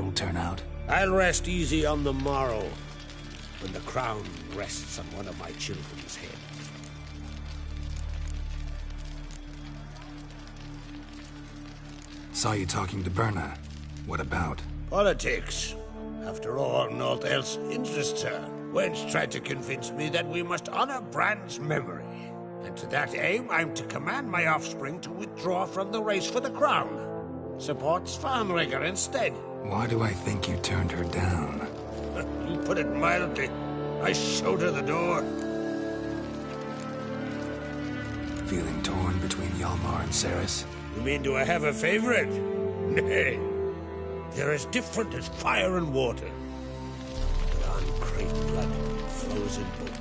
will turn out? I'll rest easy on the morrow, when the crown rests on one of my children's heads. Saw you talking to Berna. What about? Politics. After all, naught else interests her. Wench tried to convince me that we must honor Bran's memory. And to that aim, I'm to command my offspring to withdraw from the race for the crown. Support Svanreger instead. Why do I think you turned her down? You put it mildly. I showed her the door. Feeling torn between Hjalmar and Cerys? You mean, do I have a favorite? Nay. They're as different as fire and water. But uncreate blood flows in both.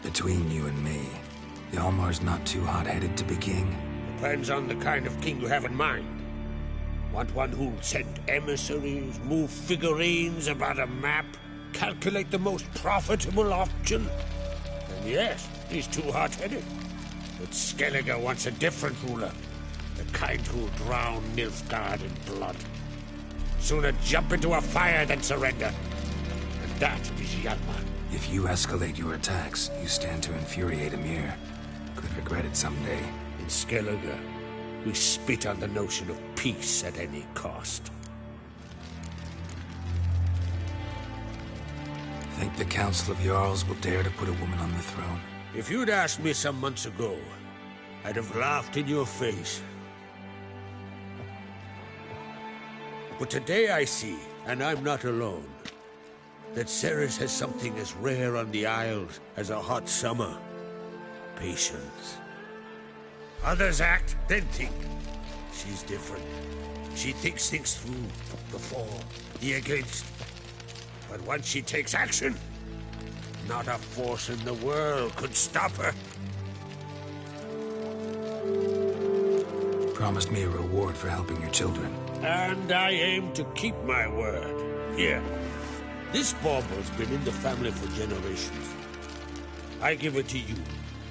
Between you and me, Hjalmar's not too hot-headed to be king? Depends on the kind of king you have in mind. Want one who'll send emissaries, move figurines about a map, calculate the most profitable option? And yes, he's too hot-headed. But Skellige wants a different ruler. The kind who'll drown Nilfgaard in blood. Sooner jump into a fire than surrender. And that is Hjalmar. If you escalate your attacks, you stand to infuriate Emhyr. Could regret it someday. In Skellige, we spit on the notion of peace at any cost. Think the Council of Jarls will dare to put a woman on the throne? If you'd asked me some months ago, I'd have laughed in your face. But today I see, and I'm not alone, that Cerys has something as rare on the Isles as a hot summer. Patience. Others act, then think. She's different. She thinks things through, the for, the against. But once she takes action, not a force in the world could stop her. Promised me a reward for helping your children. And I aim to keep my word. Here. This bauble's been in the family for generations. I give it to you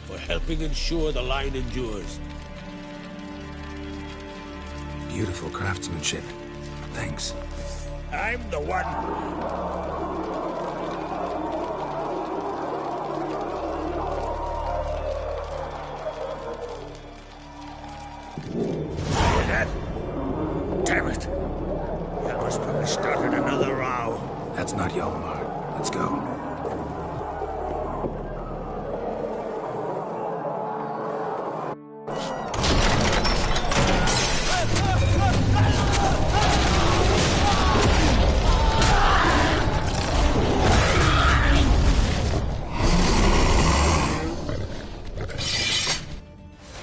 for helping ensure the line endures. Beautiful craftsmanship. Thanks. I'm the one. Damn it! Hjalmar's probably started another row. That's not Hjalmar. Let's go.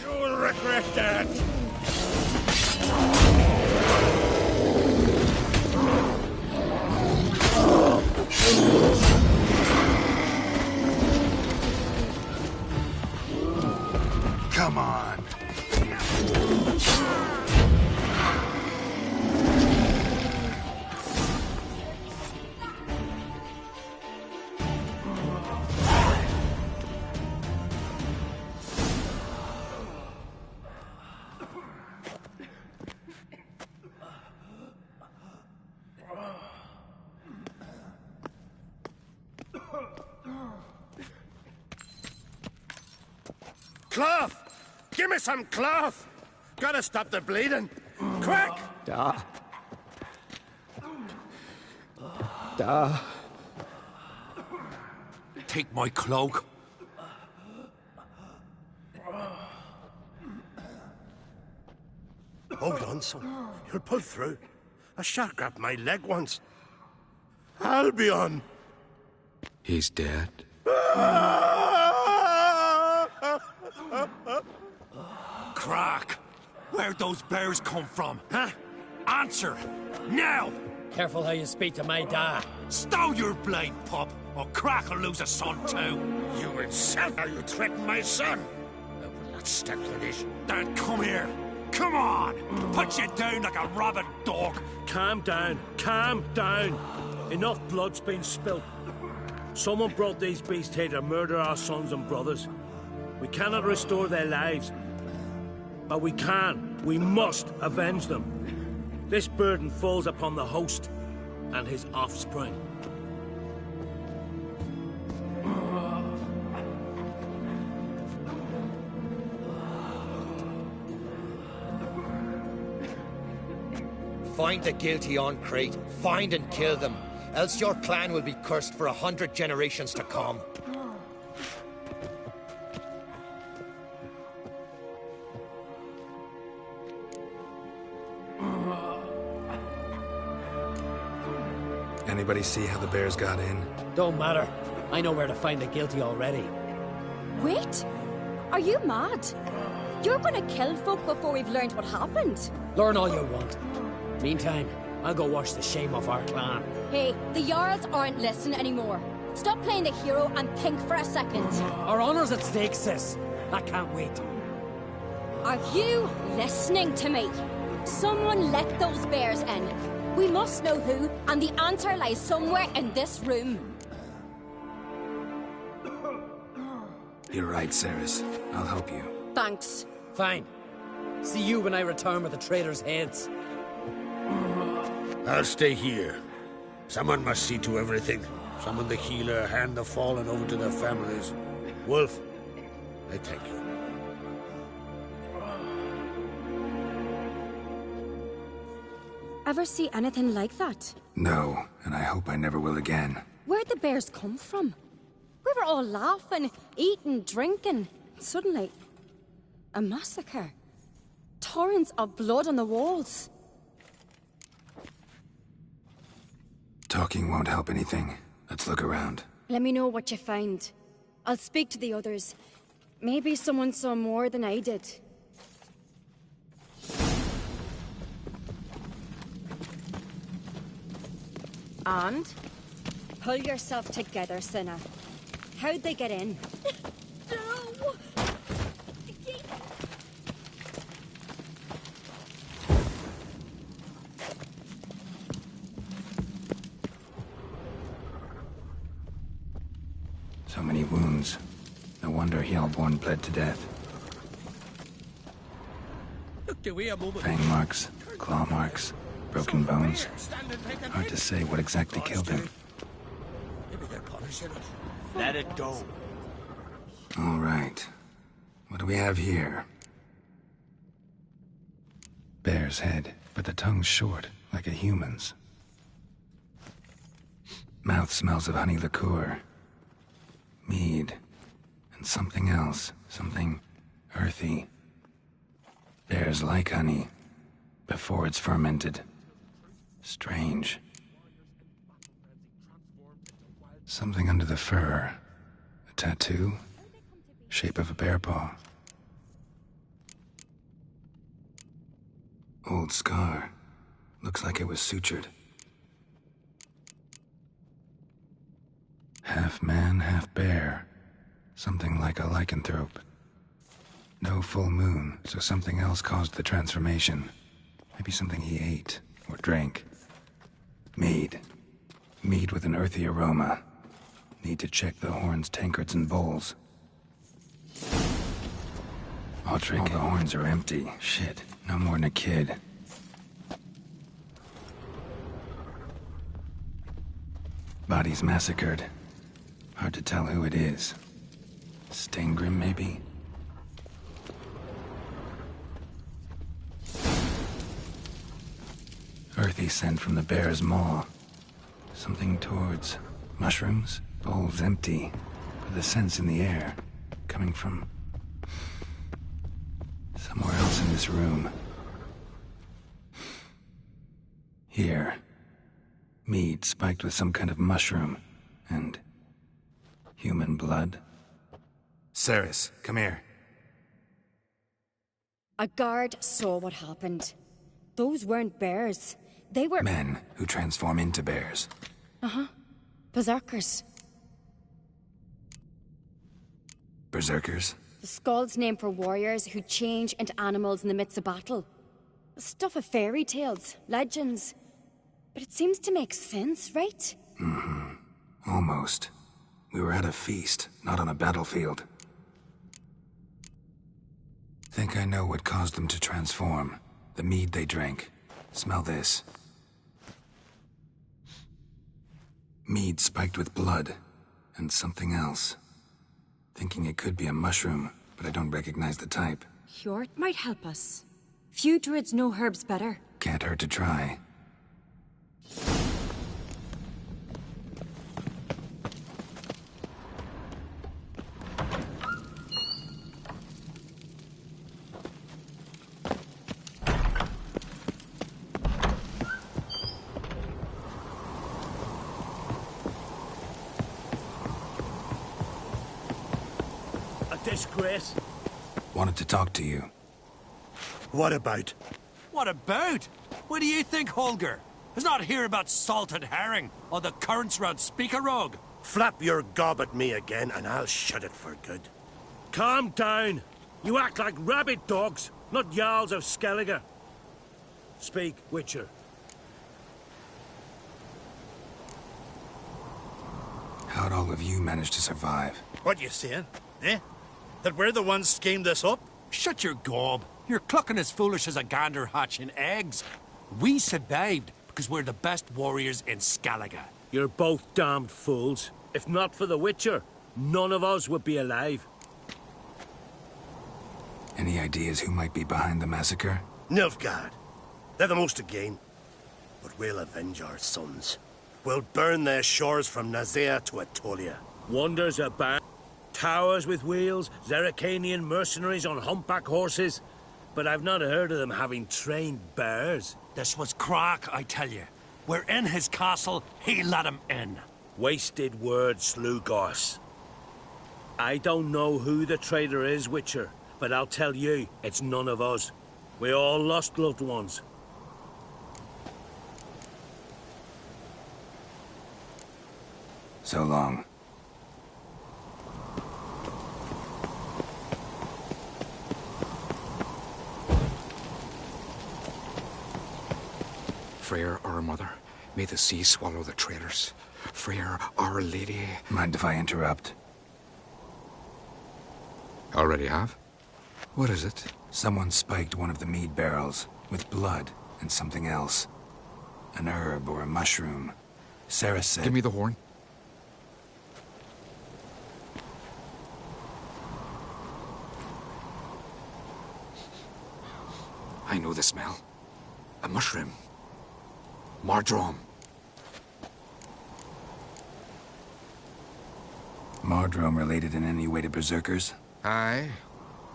You'll regret that! Come on. Cloth! Give me some cloth! Gotta stop the bleeding! Quick! Da. Da. Take my cloak. Hold on, son. You'll pull through. A shark grabbed my leg once. Albion! He's dead. Crach! Where'd those bears come from, huh? Answer! Now! Careful how you speak to my dad. Stow your blade, pup, or Crach will lose a son too. You insult how you threaten my son! I will not stand for this. Then come here. Come on! Put you down like a rabid dog. Calm down. Calm down. Enough blood's been spilt. Someone brought these beasts here to murder our sons and brothers. We cannot restore their lives. But we can, we must avenge them. This burden falls upon the host and his offspring. Find the guilty on Crate. Find and kill them. Else your clan will be cursed for 100 generations to come. Anybody see how the bears got in? Don't matter. I know where to find the guilty already. Wait! Are you mad? You're gonna kill folk before we've learned what happened. Learn all you want. Meantime, I'll go wash the shame off our clan. Hey, the Jarls aren't listening anymore. Stop playing the hero and think for a second. Our honor's at stake, sis. I can't wait. Are you listening to me? Someone let those bears in. We must know who, and the answer lies somewhere in this room. You're right, Cerys. I'll help you. Thanks. Fine. See you when I return with the traitors' heads. I'll stay here. Someone must see to everything. Summon the healer, hand the fallen over to their families. Wolf, I thank you. Ever see anything like that? No, and I hope I never will again. Where'd the bears come from? We were all laughing, eating, drinking. Suddenly, a massacre. Torrents of blood on the walls. Talking won't help anything. Let's look around. Let me know what you find. I'll speak to the others. Maybe someone saw more than I did. And? Pull yourself together, Cinna. How'd they get in? No! So many wounds. No wonder Hjalborn bled to death. Fang marks, claw marks, broken bones. Hard to say what exactly killed him. Let it go. All right. What do we have here? Bear's head, but the tongue's short, like a human's. Mouth smells of honey liqueur. Mead. And something else. Something earthy. Bears like honey. Before it's fermented. Strange. Something under the fur. A tattoo? Shape of a bear paw. Old scar. Looks like it was sutured. Half man, half bear. Something like a lycanthrope. No full moon, so something else caused the transformation. Maybe something he ate or drank. Mead. Mead with an earthy aroma. Need to check the horns, tankards, and bowls. All the horns are empty. Shit, no more than a kid. Body's massacred. Hard to tell who it is. Steingrim, maybe? Earthy scent from the bear's maw. Something towards mushrooms? Bowl's empty, but the scent's in the air. Coming from somewhere else in this room. Here. Mead spiked with some kind of mushroom. And human blood. Cerys, come here. A guard saw what happened. Those weren't bears. They were... Men who transform into bears. Uh-huh. Berserkers. Berserkers? The Skald's name for warriors who change into animals in the midst of battle. Stuff of fairy tales, legends. But it seems to make sense, right? Mm-hmm. Almost. We were at a feast, not on a battlefield. Think I know what caused them to transform. The mead they drank. Smell this. Mead spiked with blood. And something else. Thinking it could be a mushroom, but I don't recognize the type. Hjort might help us. Few druids know herbs better. Can't hurt to try. Disgrace. Wanted to talk to you. What about? What about? What do you think, Holger? Is not here about salted herring or the currents round Speakerog. Flap your gob at me again and I'll shut it for good. Calm down. You act like rabid dogs, not Jarls of Skellige. Speak, Witcher. How'd all of you manage to survive? What you saying? Eh? That we're the ones schemed this up? Shut your gob. You're clucking as foolish as a gander hatching eggs. We survived because we're the best warriors in Skellige. You're both damned fools. If not for the Witcher, none of us would be alive. Any ideas who might be behind the massacre? Nilfgaard. They're the most to gain. But we'll avenge our sons. We'll burn their shores from Nazea to Atolia. Wonders abound. Towers with wheels, Zerrikanian mercenaries on humpback horses. But I've not heard of them having trained bears. This was crack, I tell you. We're in his castle, he let him in. Wasted words, Slugos. I don't know who the traitor is, Witcher, but I'll tell you, it's none of us. We all lost loved ones. So long. Freyr, our mother, may the sea swallow the traitors. Freyr, our lady. Mind if I interrupt? Already have? What is it? Someone spiked one of the mead barrels with blood and something else. An herb or a mushroom. Sarah said... Give me the horn. I know the smell. A mushroom. Mardrome. Mardrome related in any way to berserkers? Aye,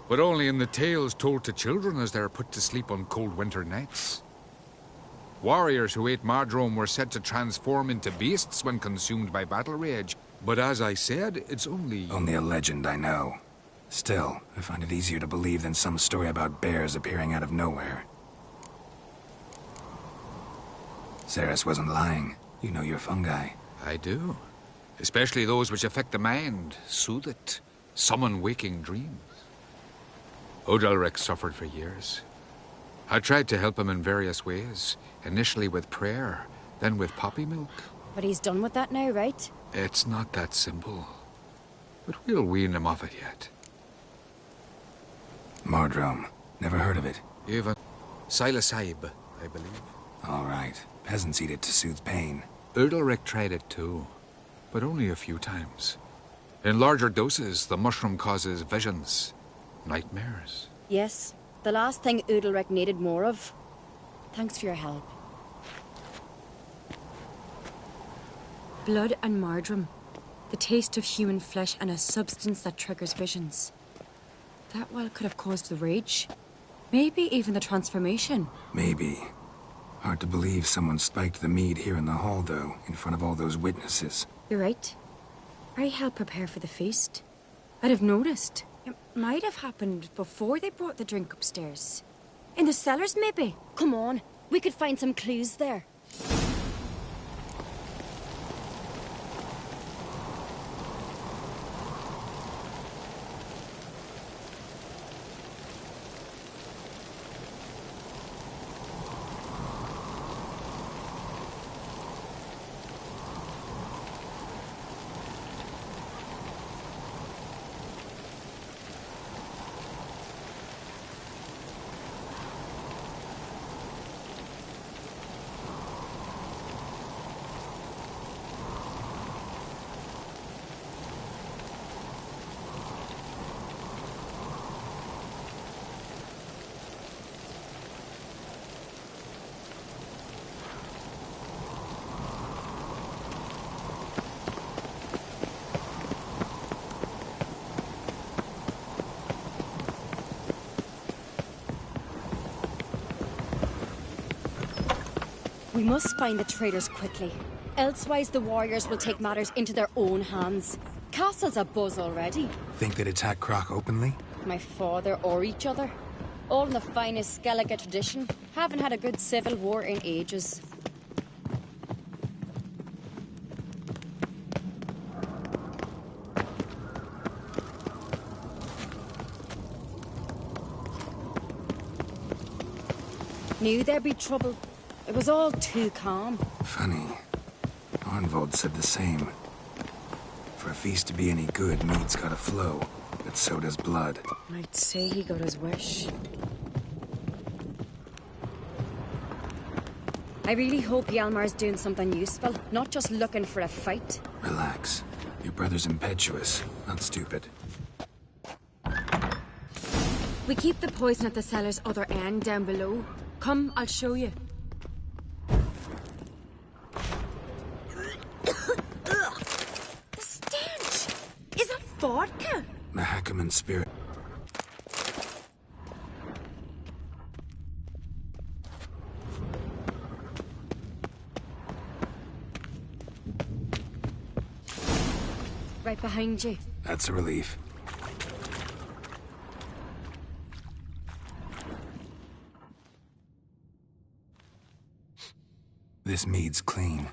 but only in the tales told to children as they're put to sleep on cold winter nights. Warriors who ate Mardrome were said to transform into beasts when consumed by battle rage. But as I said, it's only... Only a legend, I know. Still, I find it easier to believe than some story about bears appearing out of nowhere. Ceres wasn't lying. You know your fungi. I do. Especially those which affect the mind, soothe it, summon waking dreams. Odalric suffered for years. I tried to help him in various ways, initially with prayer, then with poppy milk. But he's done with that now, right? It's not that simple. But we'll wean him off it yet. Mardrome. Never heard of it. Even psilocybe, I believe. All right. Peasants eat it to soothe pain. Odalric tried it too, but only a few times. In larger doses, the mushroom causes visions, nightmares. Yes, the last thing Udalric needed more of. Thanks for your help. Blood and Mardrome. The taste of human flesh and a substance that triggers visions. That well could have caused the rage. Maybe even the transformation. Maybe. Hard to believe someone spiked the mead here in the hall, though, in front of all those witnesses. You're right. I helped prepare for the feast. I'd have noticed. It might have happened before they brought the drink upstairs. In the cellars, maybe? Come on, we could find some clues there. We must find the traitors quickly. Elsewise, the warriors will take matters into their own hands. Castle's abuzz already. Think they'd attack Croc openly? My father or each other. All in the finest Skellige tradition. Haven't had a good civil war in ages. Knew there'd be trouble. It was all too calm. Funny. Arnvold said the same. For a feast to be any good, mead's gotta flow, but so does blood. I'd say he got his wish. I really hope Hjalmar's doing something useful, not just looking for a fight. Relax. Your brother's impetuous, not stupid. We keep the poison at the cellar's other end, down below. Come, I'll show you. The stench! Is that vodka? Mahakaman spirit. Right behind you. That's a relief. This mead's clean.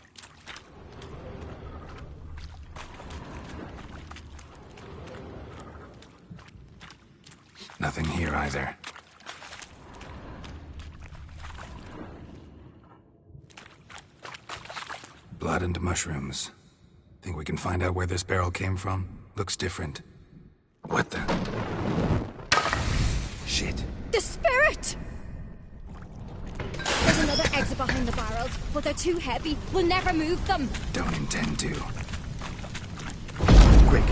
Nothing here either. Blood and mushrooms. Think we can find out where this barrel came from? Looks different. What the? Shit. The spirit! There's another exit behind the barrels, but they're too heavy. We'll never move them. Don't intend to. Quick.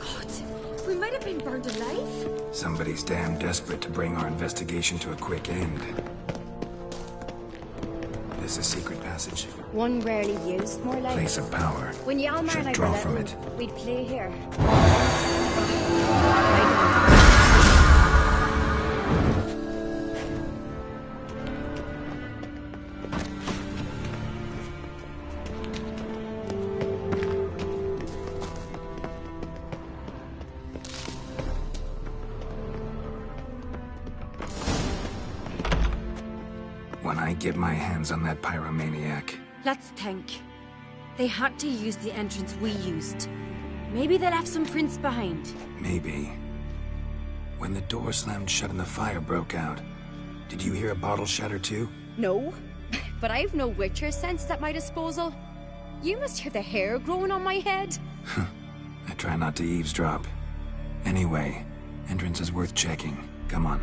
God, we might have been burned alive. Somebody's damn desperate to bring our investigation to a quick end. This a secret passage? One rarely used, more like. Place of power. When Hjalmar and I Should were draw from little, it. we'd play here. When I get my hands on that pyromaniac. Let's think. They had to use the entrance we used. Maybe they left some prints behind. Maybe. When the door slammed shut and the fire broke out, did you hear a bottle shatter too? No, but I've no Witcher sense at my disposal. You must hear the hair growing on my head. I try not to eavesdrop. Anyway, entrance is worth checking. Come on.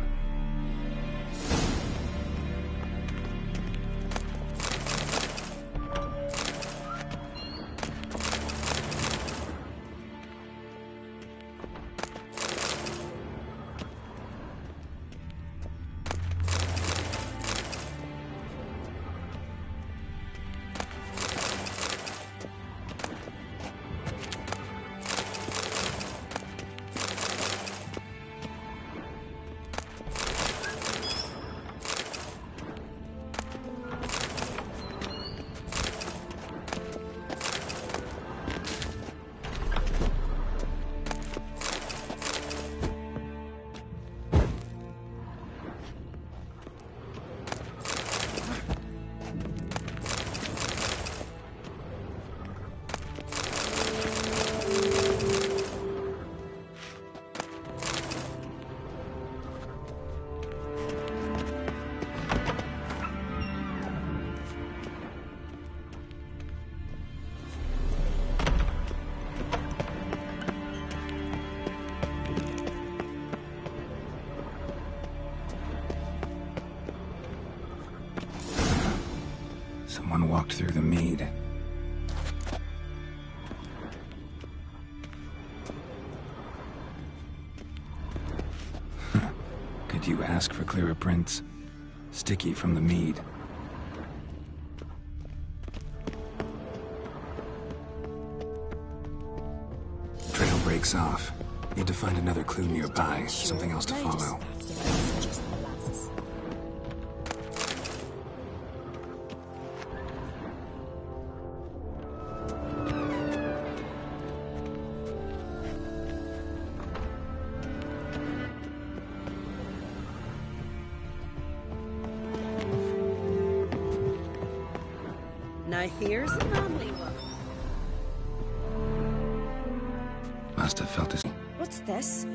Someone walked through the mead. Could you ask for clearer prints? Sticky from the mead. breaks off. Need to find another clue nearby, something else to follow. Now here's a manly one. Must have felt his What's this?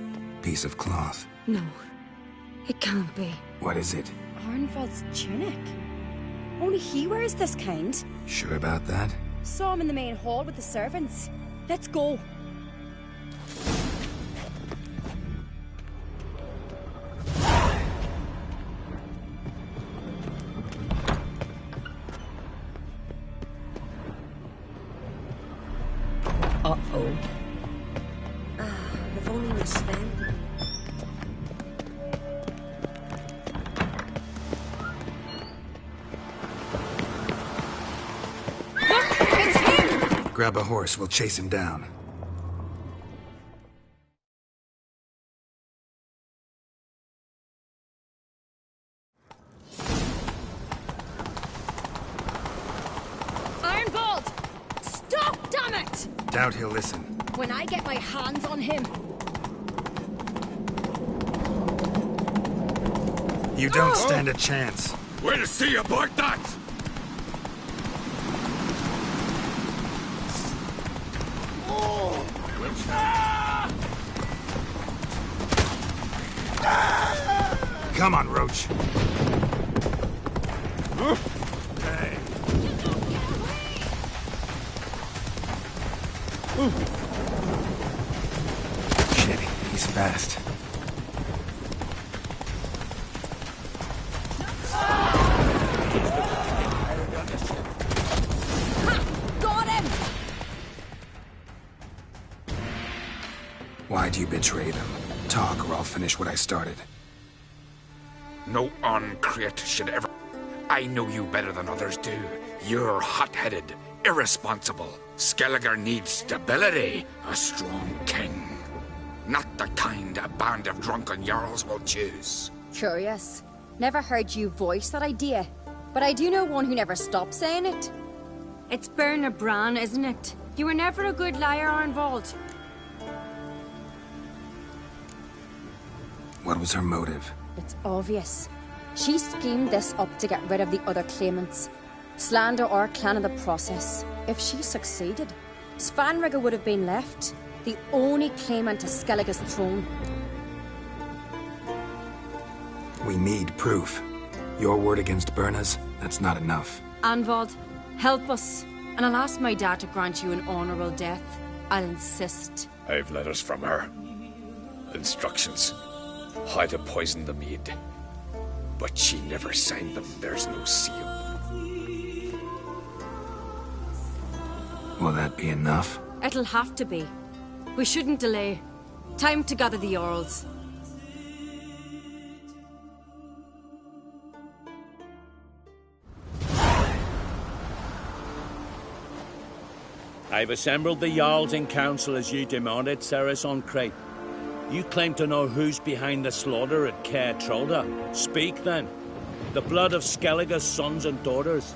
piece of cloth. No, it can't be. What is it? Arnvald's tunic. Only he wears this kind. Sure about that? Saw him in the main hall with the servants. Let's go. Uh-oh. If only Miss Sven. Grab a horse, we'll chase him down. Arnvald! Stop, damn it! Doubt he'll listen. When I get my hands on him. You don't stand a chance. We'll see about that! Come on, Roach. Hey. Shit, he's fast. Got him! Why'd you betray them? Talk, or I'll finish what I started. No Oncreate should ever... I know you better than others do. You're hot-headed, irresponsible. Skelliger needs stability, a strong king. Not the kind a band of drunken jarls will choose. Curious. Never heard you voice that idea. But I do know one who never stopped saying it. It's Bernard Bran, isn't it? You were never a good liar, Arnvald. What was her motive? It's obvious. She schemed this up to get rid of the other claimants. Slander our clan in the process. If she succeeded, Svanrigger would have been left, the only claimant to Skellige's throne. We need proof. Your word against Birna's, that's not enough. Arnvald, help us, and I'll ask my dad to grant you an honourable death. I'll insist. I've letters from her. Instructions. How to poison the mead. But she never signed them. There's no seal. Will that be enough? It'll have to be. We shouldn't delay. Time to gather the Jarls. I've assembled the Jarls in council as you demanded, Cerys Oncreate. You claim to know who's behind the slaughter at Caer Trolda. Speak then. The blood of Skellige's sons and daughters.